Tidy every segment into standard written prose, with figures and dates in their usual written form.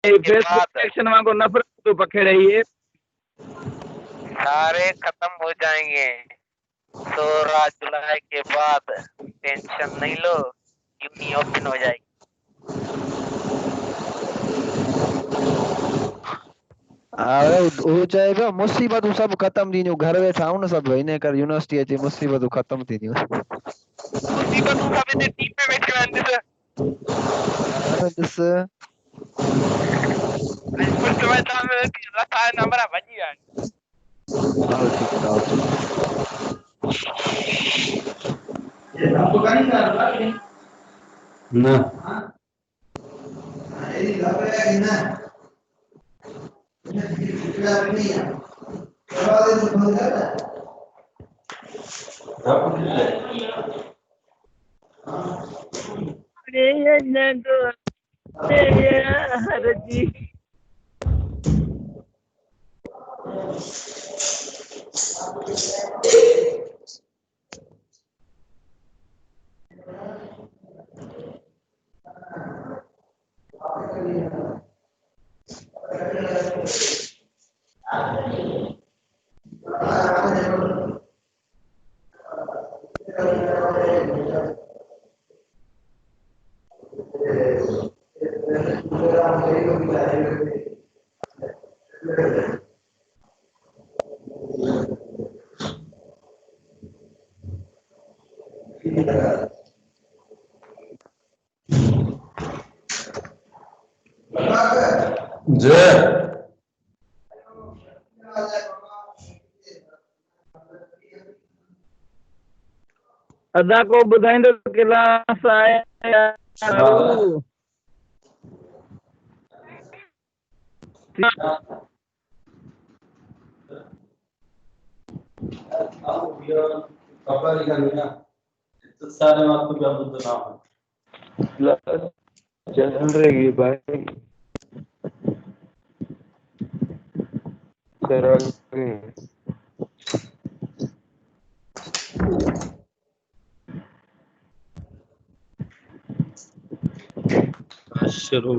Facebook को नफरत तो पकड़े रही सारे खत्म हो जाएंगे। 16 जुलाई के बाद टेंशन नहीं लो, यूनी ओपन हो जाएगी। अरे हो जाएगा मुसीबत सब खत्म थी घर वेठा हूं न सब इने कर यूनिवर्सिटी अची मुसीबत खत्म थी मुसीबत सब इते टीम में बैठे आहिनि ॾिस फुर्त में था रखा नंबर भजी विया अदा को ॿुधाईंदो क्लास आया सारे आपको क्या बोलते नाम चल रही भाई सरल शुरू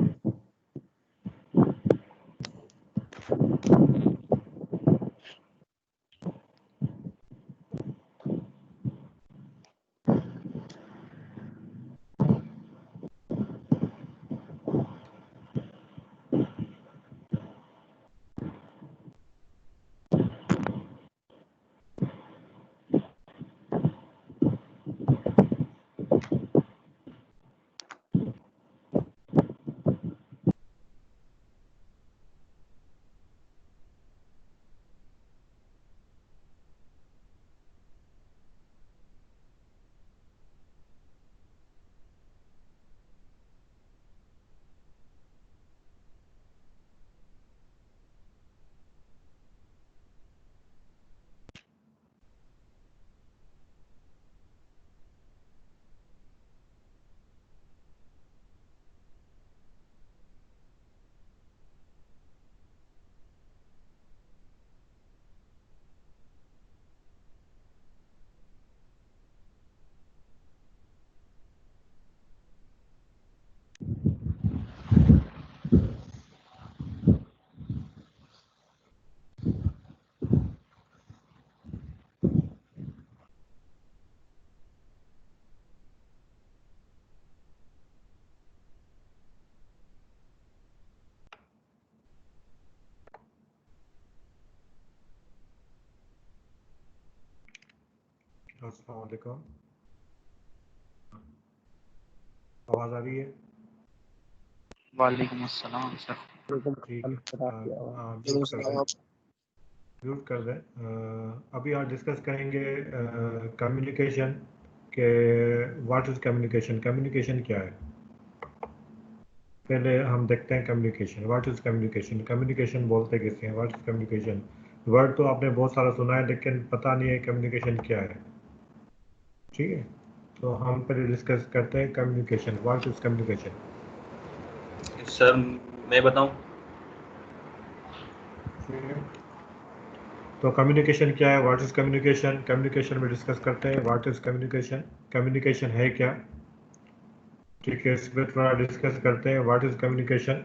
अस्सलाम वालेकुम। आवाज आ रही है? वालेकुम अस्सलाम सर। ठीक है, म्यूट कर दें। अभी आज डिस्कस करेंगे कम्युनिकेशन के व्हाट इज कम्युनिकेशन, कम्युनिकेशन क्या है। पहले हम देखते हैं communication, what is communication, communication बोलते किसे हैं, व्हाट इज कम्युनिकेशन। वर्ड तो आपने बहुत सारा सुना है लेकिन पता नहीं है कम्युनिकेशन क्या है। ठीक है, तो हम पहले डिस्कस करते हैं communication, what is communication. Sir मैं बताऊं? तो कम्युनिकेशन क्या है, व्हाट इज कम्युनिकेशन, कम्युनिकेशन में डिस्कस करते हैं व्हाट इज कम्युनिकेशन, कम्युनिकेशन है क्या। ठीक है, इस पर थोड़ा डिस्कस करते हैं व्हाट इज कम्युनिकेशन।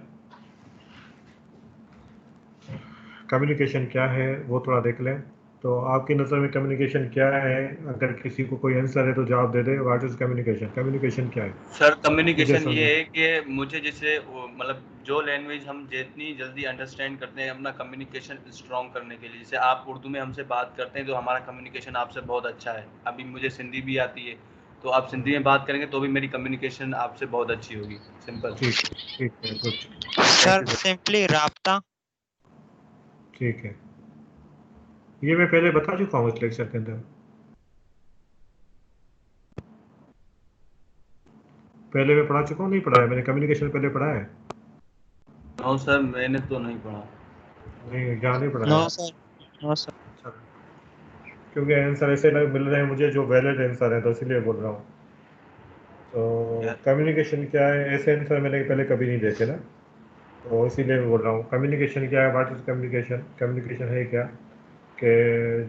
कम्युनिकेशन क्या है वो थोड़ा देख लें। तो आपकी नज़र में कम्युनिकेशन क्या है? अगर किसी को कोई आंसर है तो जवाब दे दे। What is communication? कम्युनिकेशन क्या है? सर मुझे कम्युनिकेशन ये समझो। है कि मुझे जैसे मतलब जो लैंग्वेज हम जितनी जल्दी अंडरस्टैंड करते हैं अपना कम्युनिकेशन स्ट्रॉन्ग करने के लिए, जैसे आप उर्दू में हमसे बात करते हैं तो हमारा कम्युनिकेशन आपसे बहुत अच्छा है। अभी मुझे सिंधी भी आती है, तो आप सिंधी में बात करेंगे तो भी मेरी कम्युनिकेशन आपसे बहुत अच्छी होगी। सिंपल। ठीक है, good. Sir thank you. Simply राब्ता। ठीक है, ये मैं पहले बता चुका हूँ इस लेक्चर के अंदर। पहले मैं पढ़ा चुका हूँ, नहीं पढ़ा है मैंने? कम्युनिकेशन पहले पढ़ा है? नो सर, मैंने तो नहीं पढ़ा। नहीं, यहाँ नहीं पढ़ा नो है। Sir, no sir. अच्छा, क्योंकि आंसर ऐसे मिल रहे हैं मुझे जो वैलिड आंसर है, तो इसलिए बोल रहा हूँ। तो यार कम्युनिकेशन क्या है, ऐसे आंसर मैंने पहले कभी नहीं देखे ना, तो इसीलिए मैं बोल रहा हूँ कम्युनिकेशन क्या है। What is communication? कम्युनिकेशन है क्या कि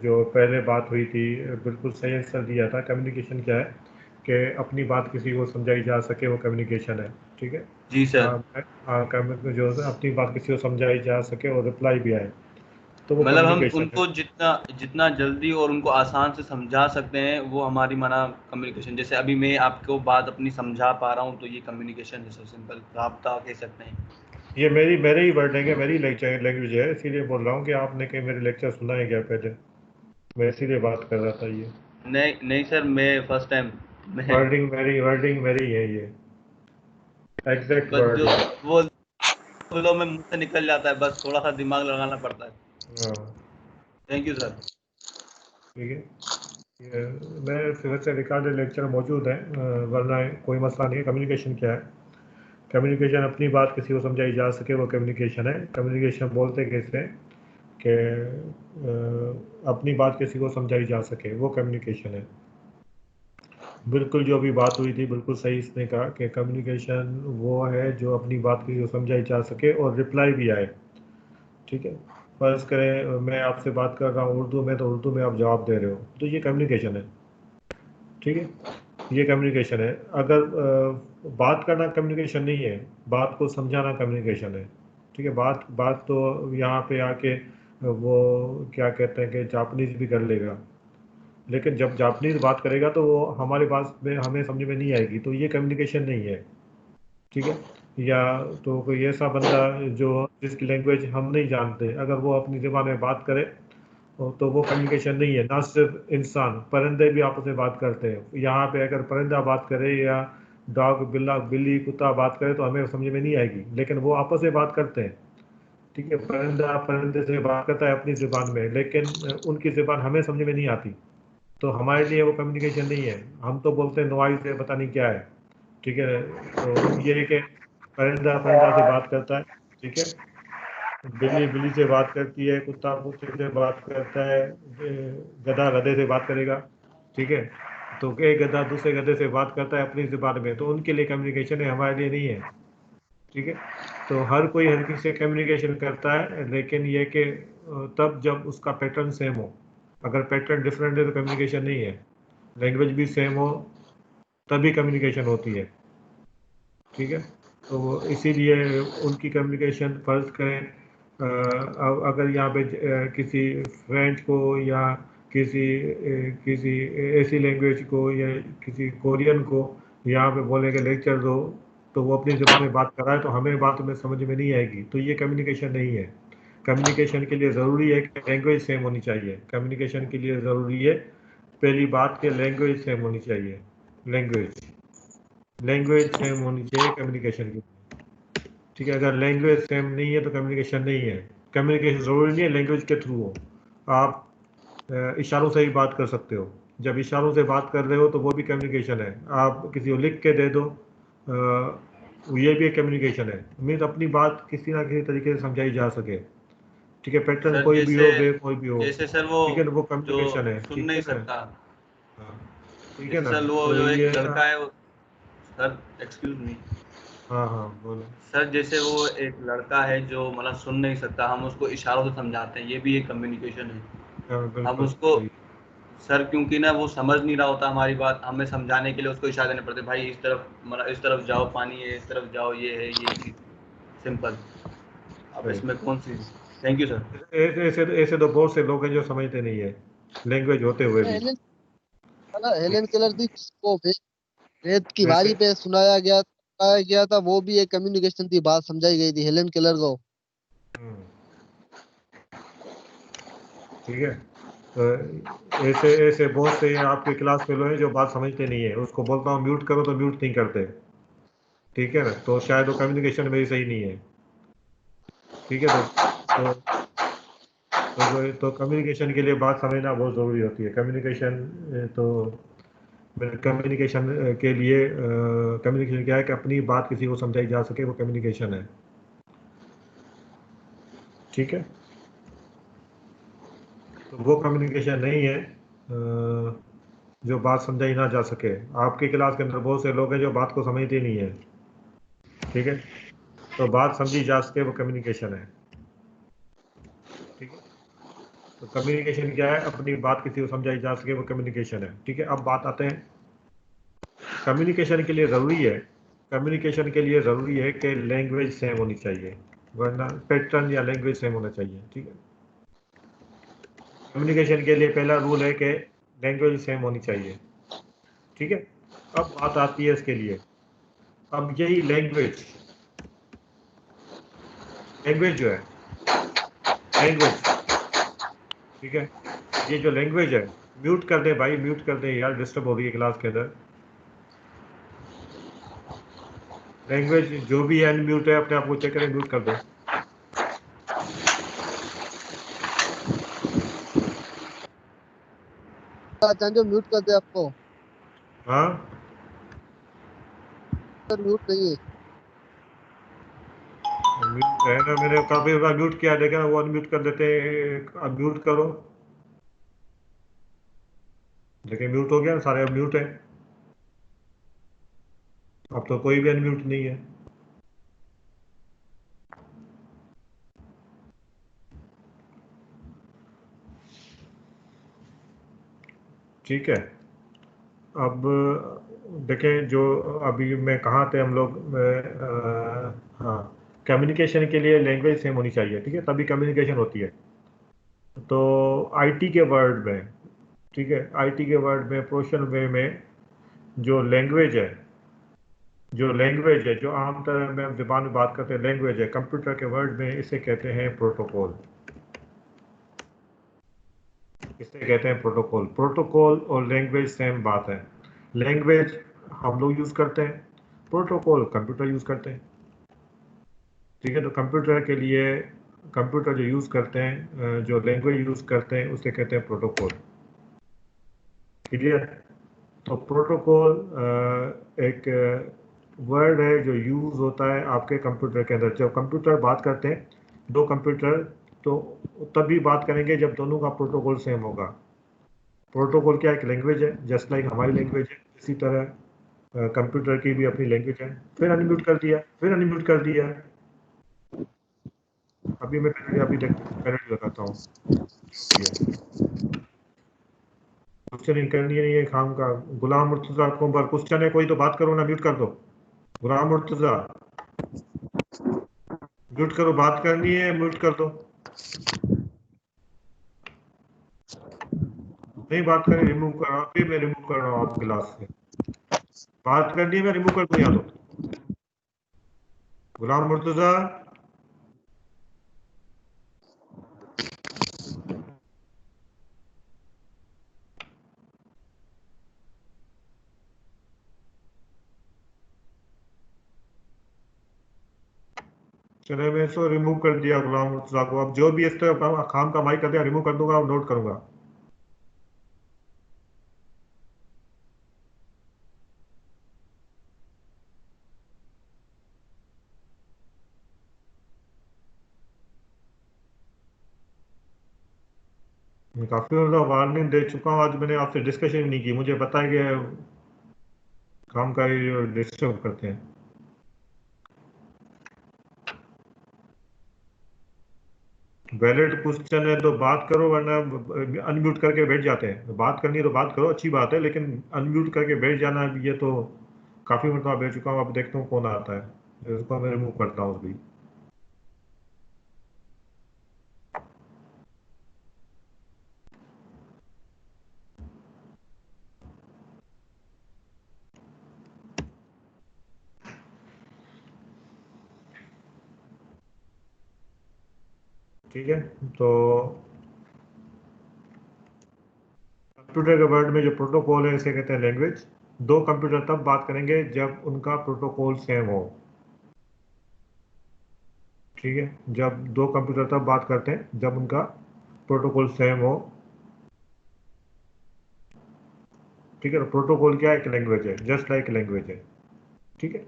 जो पहले बात हुई थी, बिल्कुल सही आंसर दिया था। कम्युनिकेशन क्या है कि अपनी बात किसी को समझाई जा सके, वो कम्युनिकेशन है। ठीक है। जी सर, जो अपनी बात किसी को समझाई जा सके और रिप्लाई भी आए, तो वो मतलब हम कम्युनिकेशन है। उनको जितना जितना जल्दी और उनको आसान से समझा सकते हैं वो हमारी माना कम्युनिकेशन। जैसे अभी मैं आपको बात अपनी समझा पा रहा हूँ तो ये कम्युनिकेशन है सर। सिंपल राब्ता कह सकते हैं। ये मेरे ही वर्ड है, मेरी लेक्चर लैंग्वेज है, इसीलिए बोल रहा हूँ कि आपने कहीं मेरे लेक्चर सुना है क्या पहले? मैं इसीलिए बात कर रहा था। ये नहीं नहीं सर, मैं फर्स्ट टाइम मैं वर्डिंग मेरी है, ये एग्जैक्ट बस जो वर्डिंग। वो फ्लो में मुंह से निकल जाता है, बस थोड़ा सा दिमाग लगाना पड़ता है। हाँ, थैंक यू सर। ठीक है। ये मेरे फिर से रिकॉर्डेड लेक्चर मौजूद है, वरना कोई मसला नहीं है। कम्युनिकेशन क्या है? कम्युनिकेशन अपनी बात किसी को समझाई जा सके, वो कम्युनिकेशन है। कम्युनिकेशन बोलते कैसे हैं कि अपनी बात किसी को समझाई जा सके, वो कम्युनिकेशन है। बिल्कुल जो अभी बात हुई थी, बिल्कुल सही इसने कहा कि कम्युनिकेशन वो है जो अपनी बात किसी को समझाई जा सके और रिप्लाई भी आए। ठीक है। फर्ज करें मैं आपसे बात कर रहा हूँ उर्दू में, तो उर्दू में आप जवाब दे रहे हो, तो ये कम्युनिकेशन है। ठीक है, ये कम्युनिकेशन है। अगर बात करना कम्युनिकेशन नहीं है, बात को समझाना कम्युनिकेशन है। ठीक है, बात बात तो यहाँ पे आके वो क्या कहते हैं कि जापनीज भी कर लेगा, लेकिन जब जापनीज बात करेगा तो वो हमारी बात में हमें समझ में नहीं आएगी, तो ये कम्युनिकेशन नहीं है। ठीक है। या तो कोई ऐसा बंदा जो जिसकी लैंग्वेज हम नहीं जानते, अगर वो अपनी ज़बान में बात करे तो वो कम्युनिकेशन नहीं है। ना सिर्फ इंसान, परिंदे भी आपस में बात करते हैं। यहाँ पे अगर परिंदा बात करे या डॉग, बिल्ली, कुत्ता बात करे तो हमें समझ में नहीं आएगी, लेकिन वो आपस में बात करते हैं। ठीक है, परिंदा परिंदे से बात करता है अपनी ज़बान में, लेकिन उनकी ज़बान हमें समझ में नहीं आती, तो हमारे लिए वो कम्युनिकेशन नहीं है। हम तो बोलते हैं नॉइज़ है, पता नहीं क्या है। ठीक है, तो ये है कि परिंदा परिंदा से बात करता है। ठीक है, बिल्ली बिल्ली से बात करती है, कुत्ता कुत्ते से बात करता है, गधा गधे से बात करेगा। ठीक है, तो एक गधा दूसरे गधे से बात करता है अपनी ज़बान में, तो उनके लिए कम्युनिकेशन है, हमारे लिए नहीं है। ठीक है, तो हर कोई हर किसी से कम्युनिकेशन करता है, लेकिन ये कि तब जब उसका पैटर्न सेम हो। अगर पैटर्न डिफरेंट है तो कम्युनिकेशन नहीं है। लैंग्वेज भी सेम हो तभी कम्युनिकेशन होती है। ठीक है, तो इसीलिए उनकी कम्युनिकेशन फ़र्ज़ करें अगर यहाँ पे किसी फ्रेंच को या किसी ऐसी लैंग्वेज को या किसी कोरियन को यहाँ पे बोलेंगे लेक्चर दो, तो वो अपनी ज़बान में बात कर रहा है, तो हमें बात में समझ में नहीं आएगी, तो ये कम्युनिकेशन नहीं है। कम्युनिकेशन के लिए ज़रूरी है कि लैंग्वेज सेम होनी चाहिए। कम्युनिकेशन के लिए ज़रूरी है पहली बात कि लैंग्वेज सेम होनी चाहिए। लैंग्वेज लैंग्वेज सेम होनी चाहिए कम्युनिकेशन की। ठीक है, अगर लैंग्वेज सेम नहीं है तो कम्युनिकेशन नहीं है। कम्युनिकेशन ज़रूरी नहीं है लैंग्वेज के थ्रू हो, आप इशारों से ही बात कर सकते हो। जब इशारों से बात कर रहे हो तो वो भी कम्युनिकेशन है। आप किसी को लिख के दे दो, ये भी एक कम्युनिकेशन है। मीन्स अपनी बात किसी ना किसी तरीके से समझाई जा सके। ठीक है, पैटर्न सर कोई भी जैसे हो, वे कोई भी हो। जैसे सर वो ठीक है ना, वो जो कम्युनिकेशन है। सुन ठीक नहीं है ना? सकता, हाँ, ठीक है जैसे ना, सर वो तो जो एक ये लड़का है सर एक्सक्यूज मी हाँ हाँ, बोलो। सर, जैसे वो एक लड़का है जो मतलब सुन नहीं सकता, हम उसको इशारों से समझाते हैं, ये भी एक कम्युनिकेशन है। हाँ, हम बिल्कुल उसको सही। सर क्योंकि ना वो समझ नहीं रहा होता हमारी बात, हमें समझाने के लिए उसको इशारे देने पड़ते, भाई इस तरफ मतलब इस तरफ जाओ, पानी है, इस तरफ जाओ, ये है ये चीज़। सिंपल। अब सही। इसमें कौन सी थैंक यू सर। ऐसे ऐसे ऐसे तो बहुत से लोग हैं जो समझते नहीं है लैंग्वेज होते हुए भी। हेलेन केलर थी वो रेत की वैसे वारी पे सुनाया गया था, वो भी एक कम्युनिकेशन थी, बात समझाई गई थी हेलेन केलर को। हम्म, ठीक है। तो ऐसे ऐसे बहुत से आपके क्लास फेलो हैं जो बात समझते नहीं है, उसको बोलता हूँ म्यूट करो तो म्यूट नहीं करते। ठीक है ना, तो शायद वो कम्युनिकेशन मेरी सही नहीं है। ठीक है, तो कम्युनिकेशन के लिए बात समझना बहुत ज़रूरी होती है। कम्युनिकेशन तो कम्युनिकेशन के लिए कम्युनिकेशन क्या है कि अपनी बात किसी को समझाई जा सके, वो कम्युनिकेशन है। ठीक है, तो वो कम्युनिकेशन नहीं है जो बात समझाई ना जा सके। आपकी क्लास के अंदर बहुत से लोग हैं जो बात को समझते नहीं है। ठीक है, तो बात समझी जा सके वो कम्युनिकेशन है। ठीक है, तो कम्युनिकेशन क्या है, अपनी बात किसी को समझाई जा सके वो कम्युनिकेशन है। ठीक है, अब बात आते हैं कम्युनिकेशन के लिए ज़रूरी है। कम्युनिकेशन के लिए ज़रूरी है कि लैंग्वेज सेम होनी चाहिए, वरना पैटर्न या लैंग्वेज सेम होना चाहिए। ठीक है, कम्युनिकेशन के लिए पहला रूल है कि लैंग्वेज सेम होनी चाहिए। ठीक है, अब बात आती है इसके लिए। अब यही लैंग्वेज लैंग्वेज जो है लैंग्वेज, ठीक है, ये जो लैंग्वेज है, म्यूट कर दे भाई, म्यूट कर दे यार, डिस्टर्ब हो रही है क्लास के अंदर। लैंग्वेज जो भी है अनम्यूट है, अपने आप को चेक करें, म्यूट कर दो। चांजो म्यूट कर दे आपको, हाँ, पर म्यूट नहीं है। म्यूट है ना, मैंने काफी बार म्यूट किया, लेकिन वो अनम्यूट कर देते हैं। अब म्यूट करो, देखिए म्यूट हो गया, सारे अब म्यूट है। अब तो कोई भी अनम्यूट नहीं है। ठीक है, अब देखें जो अभी मैं कहाँ थे हम लोग हाँ, कम्युनिकेशन के लिए लैंग्वेज सेम होनी चाहिए। ठीक है, तभी कम्युनिकेशन होती है। तो आईटी के वर्ड में, ठीक है, आईटी के वर्ड में प्रोफेशनल वे में जो लैंग्वेज है जो आम तरह में हम ज़बान में बात करते हैं, लैंग्वेज है, कंप्यूटर के वर्ड में इसे कहते हैं प्रोटोकॉल। इसे कहते हैं प्रोटोकॉल। प्रोटोकॉल और लैंग्वेज सेम बात है। लैंग्वेज हम लोग यूज़ करते हैं, प्रोटोकॉल कंप्यूटर यूज़ करते हैं। ठीक है, तो कंप्यूटर के लिए कंप्यूटर जो यूज़ करते हैं, जो लैंग्वेज यूज़ करते हैं, उसे कहते हैं प्रोटोकॉल। क्लियर? तो प्रोटोकॉल एक वर्ड है जो यूज़ होता है आपके कंप्यूटर के अंदर। जब कंप्यूटर बात करते हैं, दो कंप्यूटर, तो तभी बात करेंगे जब दोनों का प्रोटोकॉल सेम होगा। प्रोटोकॉल क्या एक लैंग्वेज है, जस्ट लाइक हमारी लैंग्वेज है, इसी तरह कंप्यूटर की भी अपनी लैंग्वेज है। फिर अनम्यूट कर दिया, फिर अनम्यूट कर दिया। अभी मैं अभी पहले बताता हूँ क्वेश्चन करनी नहीं है खाम का। गुलाम मुर्तजा को बार क्वेश्चन है कोई तो बात करो ना, म्यूट कर दो। गुलाम मुर्तजा म्यूट करो, बात करनी है, म्यूट कर दो। नहीं बात करें, रिमूव कर, अभी मैं रिमूव कर रहा हूँ आप क्लास से। बात करनी है, मैं रिमूव कर दूँ या तो। गुलाम मुर्तजा, चले मैं इसको रिमूव कर दिया गुलाम मुर्तजा को। अब जो भी इस तरह खाम का माइक कर दिया, रिमूव कर दूंगा और नोट करूंगा। मैं काफी मतलब वार्निंग दे चुका हूँ, आज मैंने आपसे डिस्कशन नहीं की, मुझे पता है कि काम का ये डिस्टर्ब करते हैं। वैलिड क्वेश्चन है तो बात करो, वरना अनम्यूट करके बैठ जाते हैं। बात करनी है तो बात करो, अच्छी बात है, लेकिन अनम्यूट करके बैठ जाना ये तो काफी मरतबा बैठ चुका हूँ। अब देखता हूँ कौन आता है, इसको मैं रिमूव करता हूँ अभी। ठीक है, तो कंप्यूटर के वर्ल्ड में जो प्रोटोकॉल है इसे कहते हैं लैंग्वेज। दो कंप्यूटर तब बात करेंगे जब उनका प्रोटोकॉल सेम हो। ठीक है, जब दो कंप्यूटर तब बात करते हैं जब उनका प्रोटोकॉल सेम हो। ठीक है, तो प्रोटोकॉल क्या है? एक लैंग्वेज है, जस्ट लाइक लैंग्वेज है। ठीक है,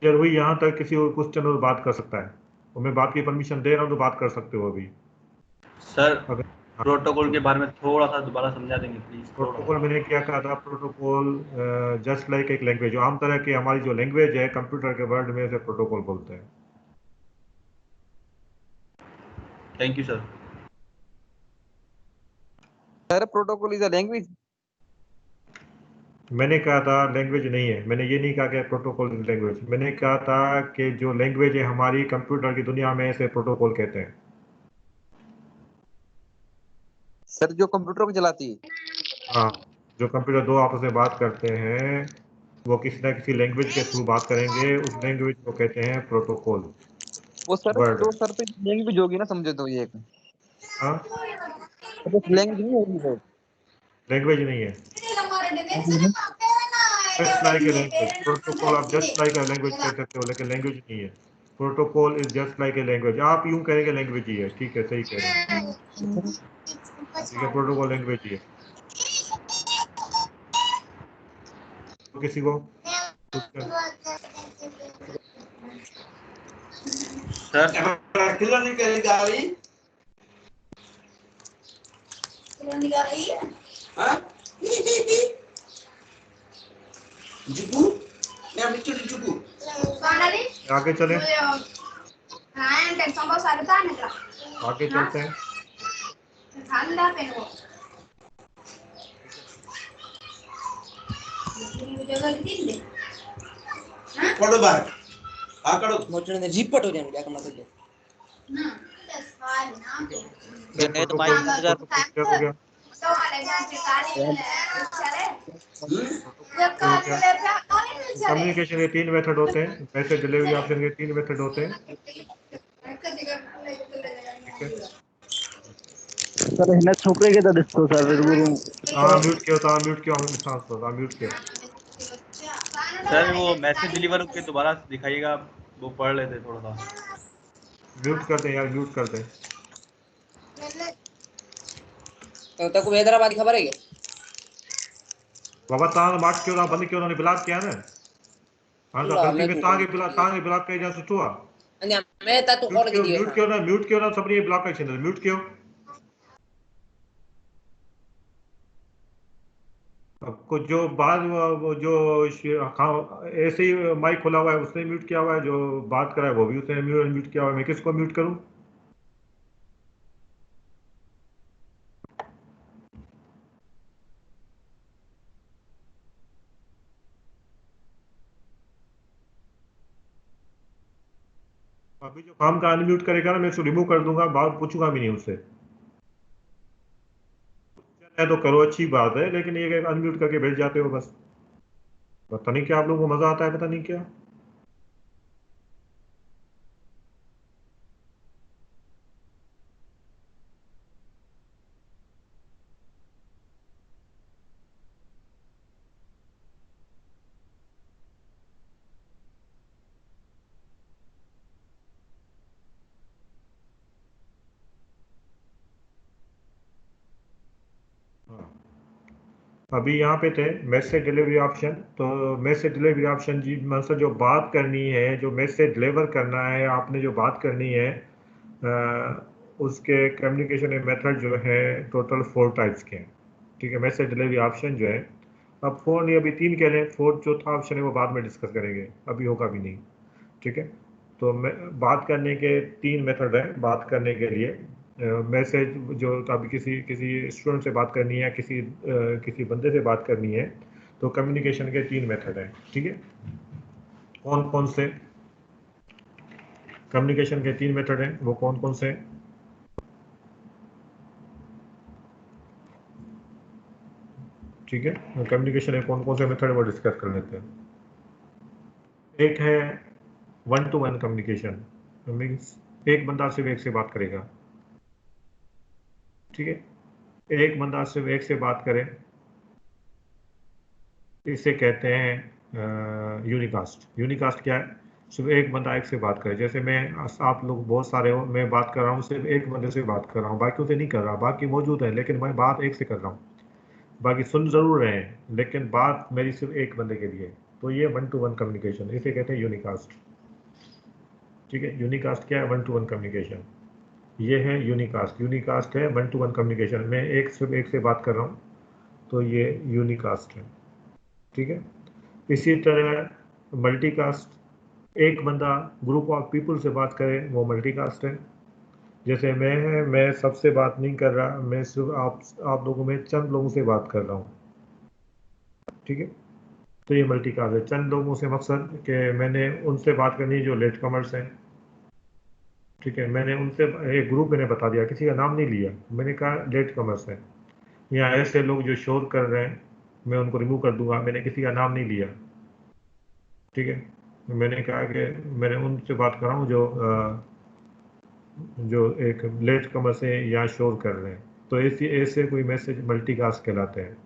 यार वही यहाँ तक किसी और क्वेश्चन और बात कर सकता है, और मैं बात की परमिशन दे रहा हूँ तो बात कर सकते हो अभी। सर अगर प्रोटोकॉल के बारे में थोड़ा सा दोबारा समझा देंगे प्लीज, थोड़ा प्रोटोकॉल मैंने क्या कहा था? प्रोटोकॉल जस्ट लाइक एक लैंग्वेज, जो आम तरह की हमारी जो लैंग्वेज है कंप्यूटर के वर्ल्ड में उसे प्रोटोकॉल बोलते हैं। Thank you sir. Sir protocol is a language. मैंने कहा था लैंग्वेज नहीं है, मैंने ये नहीं कहा कि प्रोटोकॉल इज लैंग्वेज। मैंने कहा था कि जो लैंग्वेज है हमारी कंप्यूटर की दुनिया में इसे प्रोटोकॉल कहते हैं। सर जो कंप्यूटर को चलाती है। हाँ, जो कंप्यूटर दो आपस में बात करते हैं वो किसी ना किसी लैंग्वेज के थ्रू बात करेंगे, उस लैंग्वेज को कहते हैं प्रोटोकॉल वो सर वर्ड। तो सर तो लैंग्वेज होगी ना, समझे तो ये एक हाँ, लैंग्वेज नहीं होगी वो। लैंग्वेज नहीं है, hmm. Just like a language. Protocol आप जस्ट लाइक ए लैंग्वेज कह सकते हो, लेकिन लैंग्वेज नहीं है। Protocol is just like a language. आप यूं कहेंगे लैंग्वेज ही है, ठीक है, सही कह रहे हैं। ठीक है, प्रोटोकॉल लैंग्वेज ही है। तो किसी को कुछ- सर आगे चले, आगे चलते हैं। प्रोटोकॉल प्रोटोकॉल क्या हो गया? प्रोटोकॉल हो गया। कम्युनिकेशन के तीन मेथड होते हैं, मैसेज डिलीवरी ऑप्शन के तीन मेथड होते हैं। ठीक है, सर हिन छोकिरे खे त ॾिसो सर रूबरू। हाँ म्यूट किया था, म्यूट किया हूँ इंसान को, हाँ म्यूट किया। सर वो मैसेज डिलीवर के दोबारा दिखाइएगा, वो पढ़ लेते थोड़ा सा। म्यूट कर दें यार, म्यूट कर दें। तक हैदराबाद की खबर है क्या? बाबा तव्हां मार्च क्यों ना बंद क्यों ना ब्लॉक किया न? हाँ तो गलती में तव्हांखे ब्लॉक कई सुठो आहे। अञा मैं ता तू कॉल की दी म्यूट कयो ना सभिनी ब्लॉक करे छॾियो, म्यूट कयो। कुछ जो बाद वो जो ऐसे ही माइक खुला हुआ है उसने म्यूट किया हुआ है, जो बात कर रहा है वो भी उसने म्यूट किया हुआ है। मैं किसको म्यूट करूं? अभी जो काम का अनम्यूट करेगा ना मैं उसको रिमूव कर दूंगा, बात पूछूंगा भी नहीं उससे। है तो करो, अच्छी बात है, लेकिन ये अनम्यूट करके भेज जाते हो बस। पता नहीं क्या आप लोगों को मजा आता है, पता नहीं क्या। अभी यहाँ पे थे मैसेज डिलीवरी ऑप्शन। तो मैसेज डिलीवरी ऑप्शन जी मतलब जो बात करनी है, जो मैसेज डिलीवर करना है, आपने जो बात करनी है उसके कम्युनिकेशन मेथड जो है टोटल 4 टाइप्स के हैं। ठीक है, मैसेज डिलीवरी ऑप्शन जो है, अब फोन नहीं अभी 3 कह लें, फोर्थ चौथा ऑप्शन है वो बाद में डिस्कस करेंगे, अभी होगा भी नहीं। ठीक है, तो बात करने के 3 मेथड हैं बात करने के लिए। मैसेज जो अभी किसी किसी स्टूडेंट से बात करनी है, किसी बंदे से बात करनी है, तो कम्युनिकेशन के 3 मेथड हैं। ठीक है, कौन कौन से कम्युनिकेशन के 3 मेथड हैं, वो कौन कौन से हैं? ठीक है, कम्युनिकेशन के कौन कौन से मेथड है वो डिस्कस कर लेते हैं। एक है 1-to-1 कम्युनिकेशन, मीन्स एक बंदा सिर्फ एक से बात करेगा, ठीक है, एक बंदा सिर्फ एक से बात करे, इसे कहते हैं यूनिकास्ट। यूनिकास्ट क्या है? सिर्फ एक बंदा एक से बात करे। जैसे मैं, आप लोग बहुत सारे हो, मैं बात कर रहा हूँ, सिर्फ एक बंदे से बात कर रहा हूँ, बाकियों से नहीं कर रहा। बाकी मौजूद है लेकिन मैं बात एक से कर रहा हूँ, बाकी सुन जरूर रहे हैं लेकिन बात मेरी सिर्फ एक बंदे के लिए। तो ये 1 to 1 कम्युनिकेशन, इसे कहते हैं यूनिकास्ट, ठीक है। यूनिकास्ट क्या है? 1 to 1 कम्युनिकेशन, ये है यूनिकास्ट। यूनिकास्ट है 1 to 1 कम्युनिकेशन, मैं सिर्फ एक से बात कर रहा हूँ, तो ये यूनिकास्ट है, ठीक है। इसी तरह मल्टीकास्ट, एक बंदा ग्रुप ऑफ पीपल से बात करे, वो मल्टीकास्ट है। जैसे मैं सबसे बात नहीं कर रहा, मैं सिर्फ आप लोगों में चंद लोगों से बात कर रहा हूँ, ठीक है। तो ये मल्टीकास्ट है। चंद लोगों से मकसद कि मैंने उनसे बात करनी जो लेट कमर्स हैं, ठीक है। मैंने उनसे एक ग्रुप मैंने बता दिया, किसी का नाम नहीं लिया, मैंने कहा लेट कमर्स है, या ऐसे लोग जो शोर कर रहे हैं मैं उनको रिमूव कर दूंगा, मैंने किसी का नाम नहीं लिया, ठीक है। मैंने कहा कि मैंने उनसे बात कर रहा हूँ जो एक लेट कमर से या शोर कर रहे हैं। तो ऐसे कोई मैसेज मल्टीकास्ट कहलाते हैं।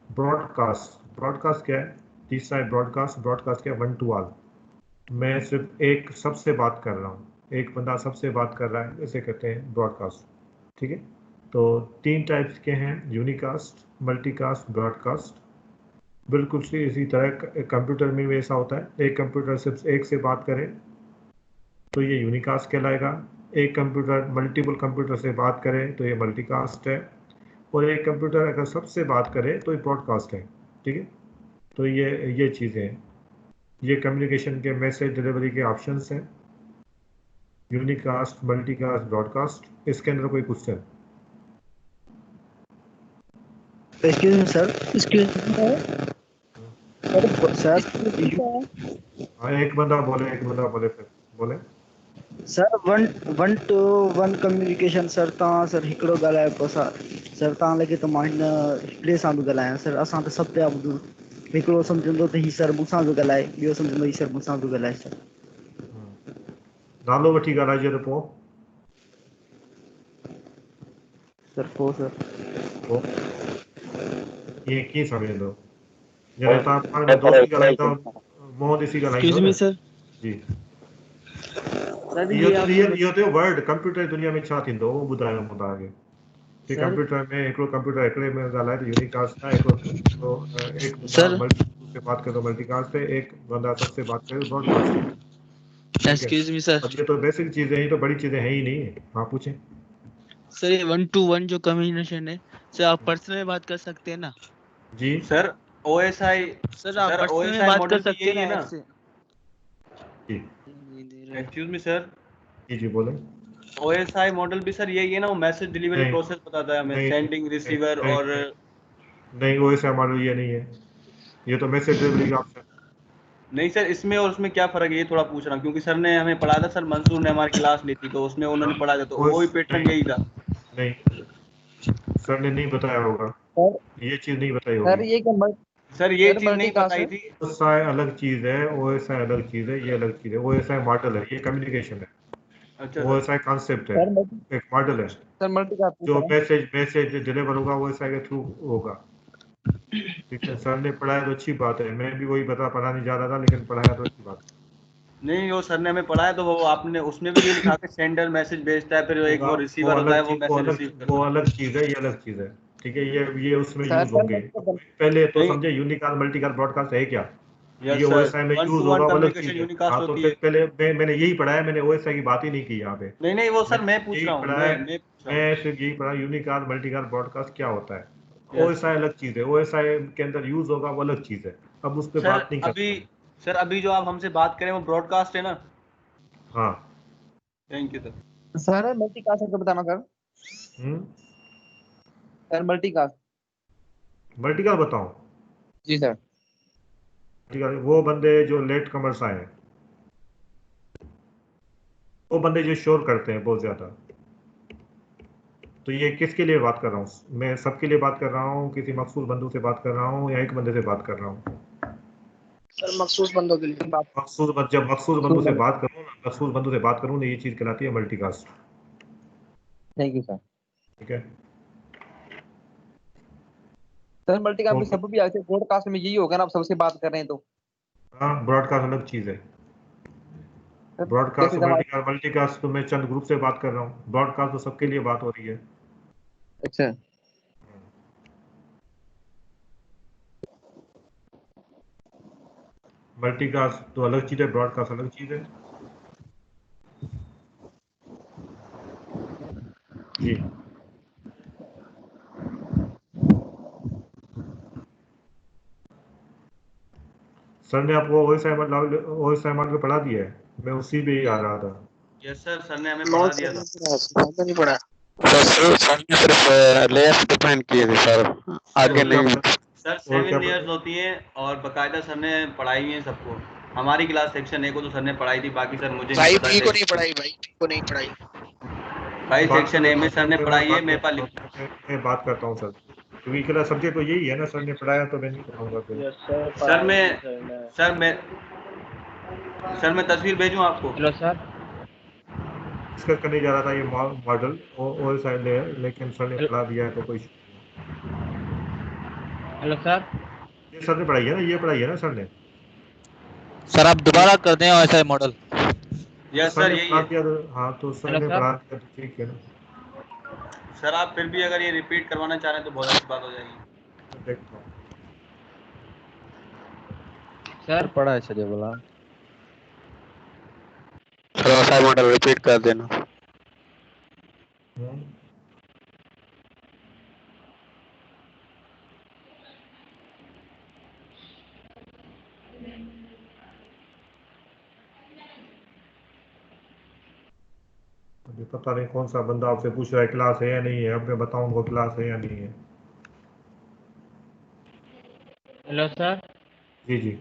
ब्रॉडकास्ट, ब्रॉडकास्ट क्या है? तीसरा है ब्रॉडकास्ट। ब्रॉडकास्ट क्या है? 1 to all, मैं सिर्फ एक सबसे बात कर रहा हूँ, एक बंदा सबसे बात कर रहा है, इसे कहते हैं ब्रॉडकास्ट, ठीक है। तो 3 टाइप्स के हैं, यूनिकास्ट, मल्टीकास्ट, ब्रॉडकास्ट। बिल्कुल से इसी तरह कंप्यूटर में भी ऐसा होता है, एक कंप्यूटर सिर्फ एक से बात करे तो ये यूनिकास्ट कहलाएगा, एक कंप्यूटर मल्टीपल कंप्यूटर से बात करे तो ये मल्टीकास्ट है, और एक कंप्यूटर अगर सबसे बात करे तो ये ब्रॉडकास्ट है, ठीक है। तो ये चीज़ें हैं, ये कम्युनिकेशन के मैसेज डिलीवरी के ऑप्शंस हैं, यूनिकास्ट, मल्टीकास्ट, ब्रॉडकास्ट। इसके अंदर कोई question? Excuse me sir, sir हाँ, एक बंदा बोले फिर बोले। सर 1 to 1 कम्युनिकेशन सर तव्हां सर हिकिड़ो ॻाल्हायो पोइ सर तव्हां लॻे त मां हिन हिकिड़े सां बि ॻाल्हायां सर, असां त सभु पिया ॿुधूं, हिकिड़ो सम्झंदो त हीउ सर मूंसां बि ॻाल्हाए, ॿियो सम्झंदो हीउ सर मूंसां बि ॻाल्हाए सर। नालो वठी ॻाल्हाइजे त पोइ पोइ सर ईअं कीअं सम्झंदो? जॾहिं तव्हां पाण में दोस्ती ॻाल्हाईंदव, मुंहुं ॾिसी ॻाल्हाईंदव न? जी, इहो त वर्ड कंप्यूटर जी दुनिया में छा थींदो उहो ॿुधायो मूं तव्हांखे कि कंप्यूटर में हिकिड़ो कंप्यूटर हिकिड़े में ॻाल्हाए त यूनिकास्ट है, एक बंदा मल्टीपल से बात करे तो मल्टीकास्ट है, एक बंदा सबसे बात करे तो ब्रॉडकास्ट है। एक्सक्यूज मी सर, अब ये तो बेसिक चीजें हैं, ये तो बड़ी चीजें हैं ही नहीं। हाँ पूछें। सर ये 1 to 1 जो कम्युनिकेशन है सर, आप पर्सनल में बात कर सकते हैं ना? जी सर OSI, सर आप पर्सनल में बात कर सकते हैं ना ऐसे? जी एक्सक्यूज मी सर, जी बोले। OSI मॉडल भी सर यही है ना, वो मैसेज डिलीवरी नहीं, प्रोसेस बताता है हमें, नहीं, सेंडिंग, रिसीवर नहीं, और नहीं OSI मॉडल ये नहीं है, ये तो मैसेज डिलीवरी का ऑप्शन। नहीं सर, इसमें और उसमें क्या फर्क है ये थोड़ा पूछ रहा हूँ, क्योंकि सर ने हमें पढ़ाया था, सर मंसूर ने हमारी क्लास ली थी तो उसमें उन्होंने पढ़ाया था, तो वही पैटर्न यही था। नहीं, सर ने नहीं बताया होगा, ये चीज नहीं बताई सर होगी। ये क्या सर ये सर चीज नहीं मल्टीकास्ट बताई है? थी। OSI अलग चीज है, OSI अलग चीज है, ये अलग चीज है। OSI मॉडल है, ये कम्युनिकेशन है। अच्छा सर, OSI कॉन्सेप्ट है, एक मॉडल है। सर मल्टीकास्ट जो मैसेज डिलीवर होगा OSI के थ्रू होगा, ठीक है। सर ने पढ़ाया तो अच्छी बात है, मैं भी वही पढ़ाने जा रहा था, लेकिन पढ़ाया तो अच्छी बात है। नहीं वो सर ने हमें पढ़ाया तो वो आपने उसमें भी ये लिखा कि सेंडर मैसेज भेजता है, फिर एक वो रिसीवर होता है, वो मैसेज रिसीव करता वो है। अलग चीज है, ये अलग चीज है, ठीक है। ये उसमें सर, यूज होंगे। पहले तो नहीं। समझे यूनिकास्ट मल्टीकास्ट ब्रॉडकास्ट है क्या, यस ये सर, OSI में 1 यूज to 1 होगा, वो अलग कम्युनिकेशन चीज है। यूनिकास्ट हाँ तो होती फिर है। पहले मैंने यही पढ़ाया, मैंने OSI की बात ही नहीं की यहाँ पे। नहीं वो सर मैं पूछ यही रहा हूँ, पढ़ाया, मैं पूछ रहा हूँ। मैं सिर्फ यही पढ़ा यूनिकास्ट मल्टीकास्ट ब्रॉडकास्ट क्या होता है। Yes. OSI अलग चीज है, OSI के अंदर यूज होगा वो अलग चीज है, अब उस पर बात नहीं करते हैं। सर अभी जो आप हमसे बात करें वो ब्रॉडकास्ट है ना? हाँ। Thank you sir. Sir multicast है तो बताना सर। सर मल्टीकास्ट बताऊं? जी सर। वो बंदे जो लेट कमर्स आए हैं, वो बंदे जो शोर करते हैं बहुत ज्यादा, तो ये किसके लिए बात कर रहा हूँ? मैं सबके लिए बात कर रहा हूँ, किसी मखसूस बंदू से बात कर रहा हूँ, या एक बंदे से बात कर रहा हूँ? सर मखसूस बंदों के लिए बात। जब मखसूस बंदू से बात करूँ ना, मखसूस बंदों से बात करूँ, ये चीज़ कहलाती है मल्टीकास्ट। Thank you sir. ठीक है, सर मल्टीकास्ट में ओके। सब भी आते ब्रॉडकास्ट में यही होगा ना, आप सबसे बात कर रहे हैं तो हाँ, ब्रॉडकास्ट अलग चीज़ है। सर ब्रॉडकास्ट जैसे मल्टीकास्ट, मल्टीकास्ट तो मैं चंद ग्रुप से बात कर रहा हूँ, ब्रॉडकास्ट तो सबके लिए बात हो रही है। अच्छा मल्टीकास्ट तो अलग चीज़ है, ब्रॉडकास्ट अलग चीज़ है। जी, सर ने आपको OSI मॉडल पढ़ा दिया है, मैं उसी पे ही आ रहा था। यस सर, सर ने हमें पढ़ा दिया था। नहीं पड़ा सर ने सिर्फ लेयर्स डिफाइन किए थे सर, आगे नहीं। सर 7 ईयर्स होती है और बकायदा सर ने पढ़ाई हुई है सबको। हमारी क्लास सेक्शन ए को तो सर ने पढ़ाई थी, बाकी सर मुझे नहीं पता। को नहीं पढ़ाई, भाई को नहीं पढ़ाई। भाई बात सेक्शन ए में सर ने पढ़ाई है, मेरे पास मैं बात करता हूँ सर, क्योंकि मेरा सब्जेक्ट तो यही है ना, सर ने पढ़ाया तो मैं नहीं पढ़ाऊंगा फिर। सर मैं तस्वीर भेजूं आपको। Hello sir. डिस्कस करने जा रहा था ये मॉडल OSI है, लेकिन सर ने पढ़ा दिया है तो कोई इशू हेलो सर। नहीं। ये सर ने पढ़ाई है ना, ये पढ़ाई है ना सर ने। सर आप दोबारा कर दें ऐसा मॉडल। यस सर सर ने यही पढ़ा है। दिया तो, हाँ तो सर हेलो ने सर। पढ़ा दिया तो ठीक है ना। सर आप फिर भी अगर ये रिपीट करवाना चाह रहे हैं तो बहुत अच्छी बात हो जाएगी। मैं देखता हूँ। सर पढ़ा है सर, ये बोला सर ऐसा मॉडल रिपीट कर देना। हम्म, अभी पता नहीं कौन सा बंदा आपसे पूछ रहा है क्लास है या नहीं है, अब मैं बताऊंगा क्लास है या नहीं है। Hello sir. जी जी,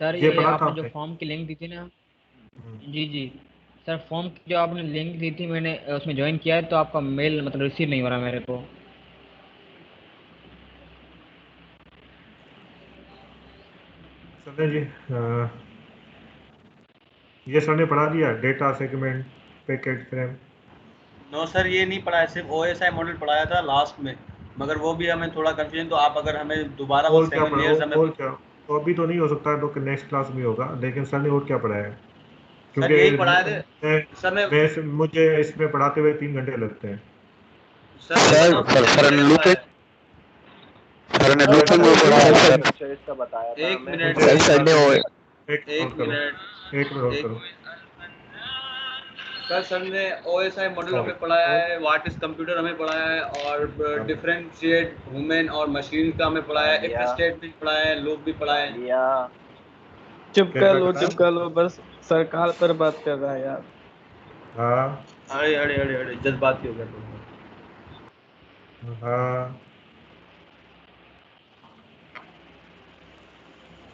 सर ये ये पढ़ा था आपने जो आपने। फॉर्म की लिंक दी थी ना। हम्म, जी जी। सर फॉर्म की जो आपने लिंक दी थी, मैंने उसमें ज्वाइन किया है तो आपका मेल मतलब रिसीव नहीं हो रहा मेरे को। सर ने जी ये सर ने पढ़ा दिया data segment packet frame. No sir ये नहीं पढ़ाया, सिर्फ OSI मॉडल पढ़ाया था लास्ट में, मगर वो भी हमें थोड़ा कंफ्यूजन, तो आप अगर हमें दोबारा वो और क्या 7 पढ़ा, ईयर्स हमें। और क्या, तो अभी तो नहीं हो सकता है, तो नेक्स्ट क्लास में होगा, लेकिन सर ने और क्या पढ़ाया है, सर क्योंकि यही पढ़ाए थे सर मैं मुझे इसमें पढ़ाते हुए 3 घंटे लगते हैं। सर मैं बताऊं कितने घंटे में पढ़ाया है? सर ने मुझे लूपिंग पता में है, पढ़ा है सर। एक मिनट मुझे सर ने वो एक एक नोट करो, मिनट एक मिनट होल्ड एक करो। सर ने OSI मॉडल हमें पढ़ाया है, व्हाट इज कंप्यूटर हमें पढ़ाया है, और डिफरेंशिएट ह्यूमन और मशीन का हमें पढ़ाया है, इफ स्टेटमेंट पढ़ाया है, लूप भी पढ़ाया है। क्या क्या बताया? चिपका लो बस, सरकार पर बात कर रहा है यार। हाँ अरे अरे अरे अरे जज्बाती हो गया तो। हाँ,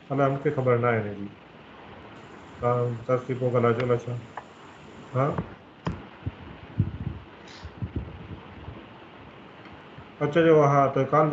हमें हमके खबर ना है जी। दस की पोगा लाजो लचा। हाँ, अच्छा जो हाँ तो काल